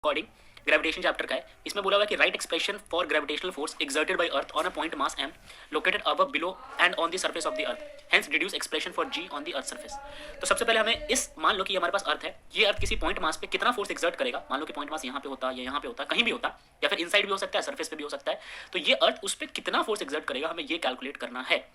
According gravitation chapter का है। इसमें बोला हुआ है कि right expression for gravitational force exerted by earth on a point mass m located above below and on the surface of the earth, hence deduce expression for g on the earth surface. तो सबसे पहले हमें इस, मान लो कि हमारे पास अर्थ है, ये अर्थ किसी पॉइंट मास पे कितना फोर्स एक्सर्ट करेगा, मान लो कि पॉइंट मास यहाँ पे होता या यहाँ पे होता, कहीं भी होता, या फिर इनसाइड भी हो सकता है, सरफेस पे भी हो सकता है, तो ये अर्थ उस पर कितना फोर्स एक्सर्ट करेगा हमें ये कैलकुलेट करना है।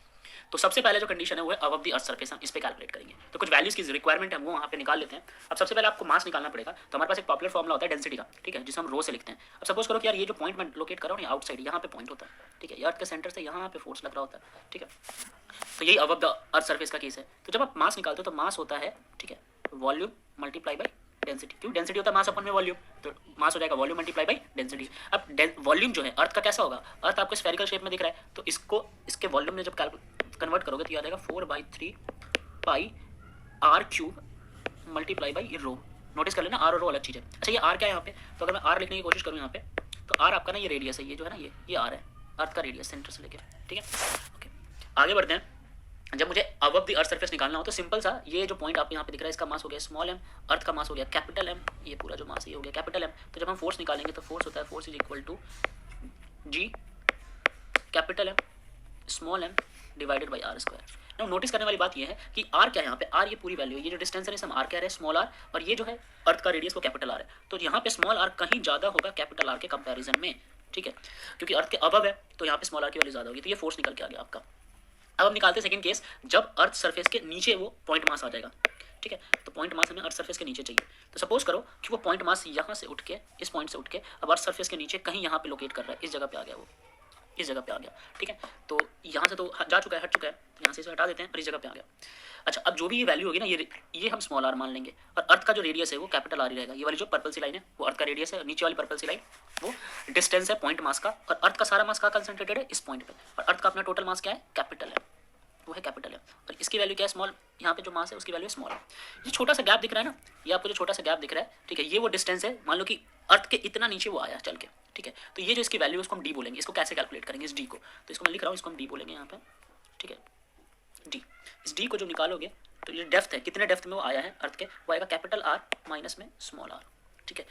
तो सबसे पहले जो कंडीशन है वो है अबव द अर्थ सरफेस, हम इस पे कैलकुलेट करेंगे। तो कुछ वैल्यूज की रिक्वायरमेंट है वो वहाँ पे निकाल लेते हैं। अब सबसे पहले आपको मास निकालना पड़ेगा, तो हमारे पास एक पॉपुलर फॉर्मुला होता है डेंसिटी का, ठीक है, जिसे हम रो से लिखते हैं। अब सपोज करो कि यार ये जो पॉइंट मैं लोकेट कर रहा हूँ ना, आउटसाइड यहाँ पे पॉइंट होता है, ठीक है, अर्थ के सेंटर से यहाँ पे फोर्स लग रहा होता है, ठीक है, तो यही अबव द अर्थ सरफेस का केस है। तो जब आप मास निकालते हो तो मास होता है, ठीक है, वॉल्यूम मल्टीप्लाई बाई डेंसिटी। क्यों? डेंसिटी होता है मास अपन में वॉल्यूम, तो मास हो जाएगा वॉल्यूम मल्टीप्लाई बाई डेंसिटी। अब वॉल्यूम जो है अर्थ का कैसा होगा, अर्थ आपको स्फेरिकल शेप में दिख रहा है, तो इसको इसके वॉल्यूम में जब कन्वर्ट करोगे तो याद आएगा 4/3 pi r cube multiply by rho. Notice कर लेना आर और रो अलग चीज है। अच्छा ये आर क्या है यहाँ पे, तो अगर मैं आर लिखने की कोशिश करूँ यहाँ पे, तो आर आपका ना ये रेडियस है, ये जो है ना ये आर है, अर्थ का रेडियस सेंटर से लेके, ठीक है। ओके आगे बढ़ते हैं। जब मुझे अबव द अर्थ सरफेस निकालना हो तो सिंपल सा, ये जो पॉइंट आपको यहाँ पे दिख रहा है इसका मास हो गया स्मॉल m, अर्थ का मास हो गया कैपिटल M, ये पूरा जो मास है ये हो गया कैपिटल M। तो जब हम फोर्स निकालेंगे तो फोर्स होता है force is equal to g capital M small m divided by R square. Now notice करने वाली बात ये है कि r क्या है यहाँ पे, r ये पूरी वैल्यू है, ये जो डिस्टेंस है हम r कह रहे हैं स्मॉल r, और ये जो है अर्थ का रेडियस को कैपिटल r है, तो यहाँ पे स्मॉल r कहीं ज्यादा होगा कैपिटल r के कंपेरिजन में, ठीक है, क्योंकि अर्थ के अबव है तो यहाँ पे स्मॉल r की वैल्यू ज्यादा होगी, तो ये फोर्स निकल के आ गया आपका। अब हम निकालते हैं सेकंड केस, जब अर्थ सरफेस के नीचे वो पॉइंट मास आ जाएगा, ठीक है, तो पॉइंट मास हमें अर्थ सरफेस के नीचे चाहिए। तो सपोज करो कि वो पॉइंट मास यहाँ से उठ के, इस पॉइंट से उठ के अब अर्थ सरफेस के नीचे कहीं यहाँ पे लोकेट कर रहा है, इस जगह पे आ गया, वो इस जगह पे आ गया, ठीक है, तो यहाँ से तो जा चुका है, हट चुका है, यहाँ से इसे हटा देते हैं और इस जगह पे आ गया। अच्छा अब जो भी ये वैल्यू होगी ना, ये हम स्मॉल आर मान लेंगे, और अर्थ का जो रेडियस है वो कैपिटल आर ही रहेगा। ये वाली जो पर्पल सी लाइन है वो अर्थ का रेडियस है, और नीचे वाली पर्पल सी लाइन वो डिस्टेंस है पॉइंट मास का, और अर्थ का सारा मास कहाँ कंसंट्रेटेड है, इस पॉइंट पे, और अर्थ का अपना टोटल मास क्या है, कैपिटल है, वो है कैपिटल है, और इसकी वैल्यू क्या है स्मॉल, यहाँ पे जो मास है उसकी वैल्यू स्मॉल है। ये छोटा सा गैप दिख रहा है ना, ये आपको जो छोटा सा गैप दिख रहा है, ठीक है, ये वो डिस्टेंस है, मान लो कि अर्थ के इतना नीचे वो आया चल के, ठीक है, तो ये जो इसकी वैल्यू है उसको हम डी बोलेंगे। इसको कैसे कैलकुलेट करेंगे इस डी को, तो इसको मैं लिख रहा हूँ, इसको हम डी बोलेंगे यहाँ पे, ठीक है, डी। इस डी को जो निकालोगे तो ये डेप्थ है, कितने डेप्थ में वो आया है अर्थ के, वो आएगा कैपिटल आर माइनस में स्मॉल आर, ठीक है।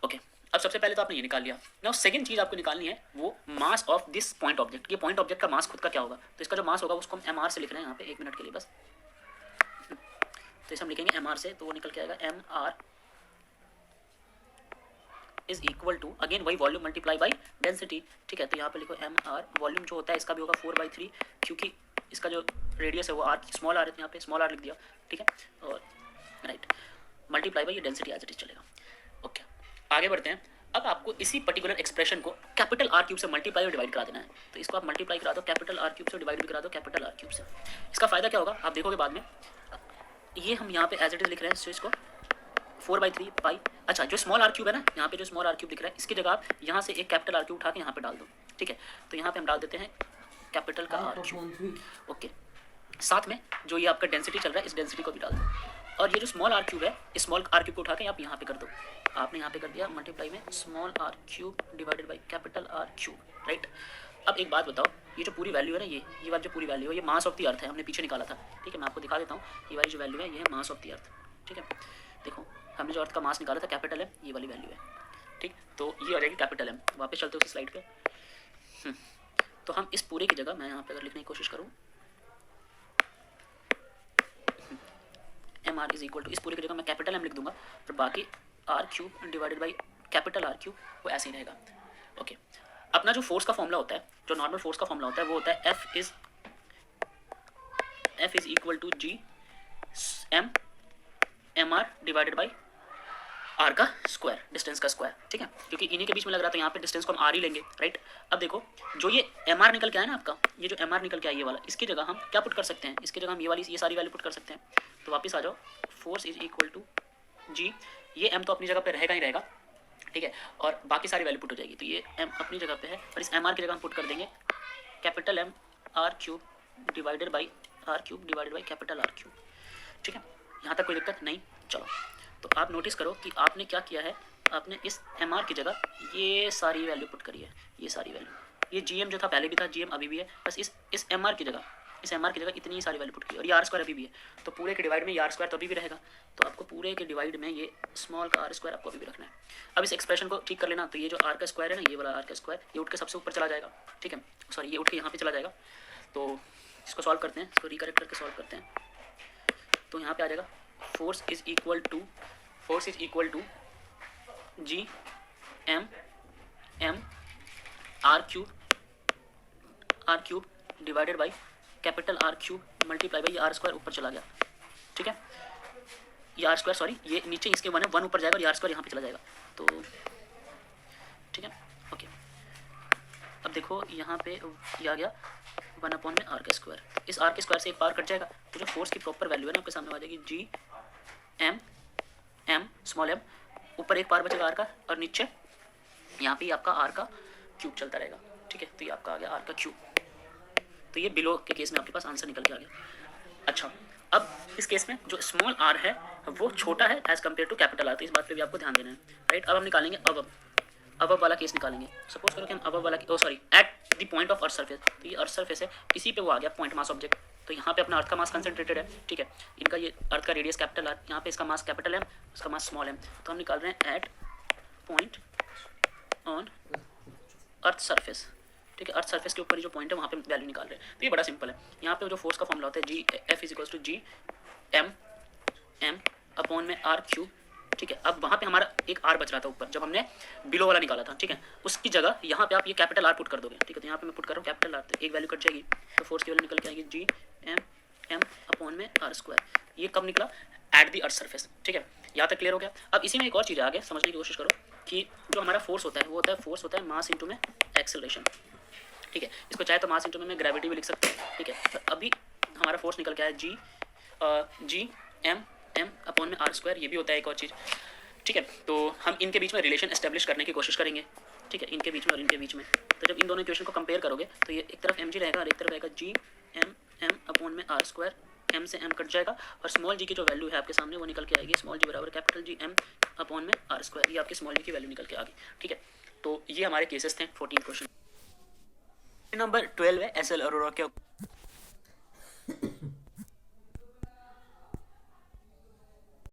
ओके अब सबसे पहले तो आपने ये निकाल लिया। नाउ सेकंड चीज आपको निकालनी है वो mass of this point object. ये पॉइंट ऑब्जेक्ट का मास खुद का क्या होगा, तो इसका जो मास होगा उसको हम एम आर से लिख रहे हैं यहाँ पे, एक मिनट के लिए बस, तो इसे हम लिखेंगे एम आर से, तो वो निकल के आएगा M R is equal to again वही वॉल्यूम मल्टीप्लाई बाई डेंसिटी, ठीक है, तो यहाँ पे लिखो एम आर, वॉल्यूम जो होता है इसका भी होगा 4/3, क्योंकि इसका जो रेडियस है वो आर स्मॉल आर है, यहाँ पे स्मॉल आर लिख दिया, ठीक है, और राइट मल्टीप्लाई बाई ये डेंसिटी एज इट इज चलेगा। ओके आगे बढ़ते हैं। अब आपको इसी पर्टिकुलर एक्सप्रेशन को कैपिटल आर क्यूब से मल्टीप्लाई और डिवाइड करा देना है, तो इसको आप मल्टीप्लाई करा दो कैपिटल आर क्यूब से, डिवाइड भी करा दो कैपिटल आर क्यूब से। इसका फायदा क्या होगा आप देखोगे बाद में, ये हम यहाँ पे एज इट इज लिख रहे हैं इसको 4/3 पाई। अच्छा जो स्मॉल आर क्यूब है ना, यहाँ पे जो स्मॉल आर क्यूब दिख रहा है, इसकी जगह आप यहाँ से एक कैपिटल आर क्यूब उठा के यहाँ पे डाल दो, ठीक है, तो यहाँ पे हम डाल देते हैं कैपिटल का आर क्यूब। ओके साथ में जो ये आपका डेंसिटी चल रहा है इस डेंसिटी को भी डाल दो, और ये जो स्मॉल आर क्यूब है इस स्मॉल आर क्यूब को उठा के आप यहाँ पे कर दो, आपने यहाँ पे कर दिया मल्टीप्लाई में small R cube divided by capital R cube, right. अब एक बात बताओ, ये जो पूरी वैल्यू है ना, ये वाली जो पूरी वैल्यू है ये मास ऑफ द अर्थ है, हमने पीछे निकाला था, ठीक है, मैं आपको दिखा देता हूँ, ये वाली जो वैल्यू है ये है मास ऑफ द अर्थ, ठीक है, देखो हमने जो अर्थ का मास निकाला था कैपिटल है, ये वाली वैल्यू है, ठीक, तो ये आ जाएगी कैपिटल एम। वापस चलते हैं उस स्लाइड पे, तो हम इस पूरे की जगह मैं यहाँ पे अगर लिखने की कोशिश करूँ M R is equal to, इस पूरे की जगह मैं कैपिटल एम लिख दूंगा, और बाकी R cube divided by capital R cube वो ऐसे ही रहेगा। ओके अपना जो फोर्स का फॉर्मूला होता है, जो नॉर्मल फोर्स का फॉर्मूला होता है वो होता है F is equal to G M R divided by R का स्क्वायर, डिस्टेंस का स्क्वायर, ठीक है, क्योंकि इन्हीं के बीच में लग रहा था, यहाँ पे डिस्टेंस को हम आर ही लेंगे, राइट। अब देखो जो ये एम आर निकल के आया ना आपका, ये जो एम आर निकल के आया ये वाला, इसकी जगह हम क्या पुट कर सकते हैं, इसकी जगह हम ये सारी वैल्यू पुट कर सकते हैं, तो वापस आ जाओ, फोर्स इज इक्वल टू जी, ये एम तो अपनी जगह पे रहेगा ही रहेगा, ठीक है, और बाकी सारी वैल्यू पुट हो जाएगी, तो ये एम अपनी जगह पे है, और इस एम आर की जगह हम पुट कर देंगे capital M R cube divided by R cube divided by capital R cube, ठीक है, यहाँ तक कोई दिक्कत नहीं। चलो तो आप नोटिस करो कि आपने क्या किया है, आपने इस एम आर की जगह ये सारी वैल्यू पुट करी है, ये सारी वैल्यू, ये जी एम जो था पहले भी था, जी एम अभी भी है, बस इस एम आर की जगह इस एम आर की जगह इतनी सारी वैल्यू पुट की और ये आर स्क्वायर अभी भी है, तो पूरे के डिवाइड में ये आर स्क्वायर तो अभी भी रहेगा, तो आपको पूरे के डिवाइड में ये स्मॉल का आर स्क्वायर आपको अभी भी रखना है। अब इस एक्सप्रेशन को ठीक कर लेना, तो ये जो आर का स्क्वायर है ना, ये वाला आर का स्क्वायर, ये उठ के सबसे ऊपर चला जाएगा, ठीक है, सॉरी ये उठ के यहाँ पे चला जाएगा। तो इसको सॉल्व करते हैं, इसको रिकरेक्ट करके सॉल्व करते हैं। तो यहाँ पे आ जाएगा force is equal to G M M R cube divided by capital R cube multiply by ये आर स्क्वायर ऊपर चला गया, ठीक है, ये आर स्क्वायर सॉरी ये नीचे इसके वन है, वन ऊपर जाएगा और ये आर स्क्वायर यहाँ पे चला जाएगा, तो ठीक है ओके। अब देखो यहाँ पे ये आ गया 1/में आर का स्क्वायर, इस आर के स्क्वायर से एक पावर कट जाएगा, तो जो फोर्स की प्रॉपर वैल्यू है ना आपके सामने आ जाएगी G M M small M, ऊपर एक पावर बचेगा आर का और नीचे यहाँ पे आपका आर का क्यूब चलता रहेगा, ठीक है, तो ये आपका आ गया आर का क्यूब। तो ये बिलो के केस में आपके पास आंसर निकल के आ गया। अच्छा, अब इस केस में जो स्मॉल आर है वो छोटा है as compare to capital R, तो इस बात पे भी आपको ध्यान देना है, राइट। अब हम निकालेंगे अब वाला केस निकालेंगे। सपोज करो कि हम अब वाला sorry at the point of earth surface, तो ये अर्थ सरफेस है, इसी पे वो आ गया पॉइंट मास ऑब्जेक्ट, तो यहाँ पे अपना अर्थ का मास कंसंट्रेटेड है, ठीक है, इनका ये अर्थ का रेडियस कैपिटल आर, यहाँ पे इसका मास कैपिटल एम, इसका मास स्मॉल एम, तो हम निकाल रहे हैं at point on earth surface, ठीक है, अर्थ सरफेस के ऊपर जो पॉइंट है वहाँ पे वैल्यू निकाल रहे हैं। तो ये बड़ा सिंपल है, यहाँ पे जो फोर्स का फॉर्मूला होता है जी F is equals to G M M upon में आर क्यूब, ठीक है। अब वहाँ पे हमारा एक आर बच रहा था ऊपर जब हमने बिलो वाला निकाला था, ठीक है, उसकी जगह यहाँ पे आप ये कैपिटल आर पुट कर दोगे, ठीक है, तो यहाँ पे मैं पुट कर रहा हूँ कैपिटल आर, तो एक वैल्यू कट जाएगी, तो फोर्स की वैल्यू निकल के आएगी जी एम एम अपॉन में आर स्क्वायर, ये कब निकला एट दी अर्थ सरफेस, ठीक है, यहाँ तक क्लियर हो गया। अब इसी में एक और चीज़ आगे समझने की कोशिश करो कि जो हमारा फोर्स होता है वो होता है मास इंटू में एक्सेलरेशन, ठीक है, इसको चाहे तो मास इंटू में ग्रेविटी भी लिख सकते हैं, ठीक है, तो अभी हमारा फोर्स निकल के आया जी एम एम अपॉन में आर स्क्वायर, ये भी होता है एक और चीज़, ठीक है। तो हम इनके बीच में रिलेशन एस्टेब्लिश करने की कोशिश करेंगे, ठीक है, इनके बीच में और इनके बीच में, तो जब इन दोनों इक्वेशन को कंपेयर करोगे तो ये एक तरफ एम जी रहेगा और एक तरफ रहेगा जी एम एम अपॉन में आर स्क्वायर, एम से एम कट जाएगा और स्मॉल जी की जो वैल्यू है आपके सामने वो निकल के आएगी स्मॉल जी बराबर कैपिटल जी एम अपॉन में आर स्क्वायर, ये आपकी स्मॉल जी की वैल्यू निकल के आ गई, ठीक है। तो ये हमारे केसेस थे 14 क्वेश्चन। नंबर 12 है एस एल अरोरा के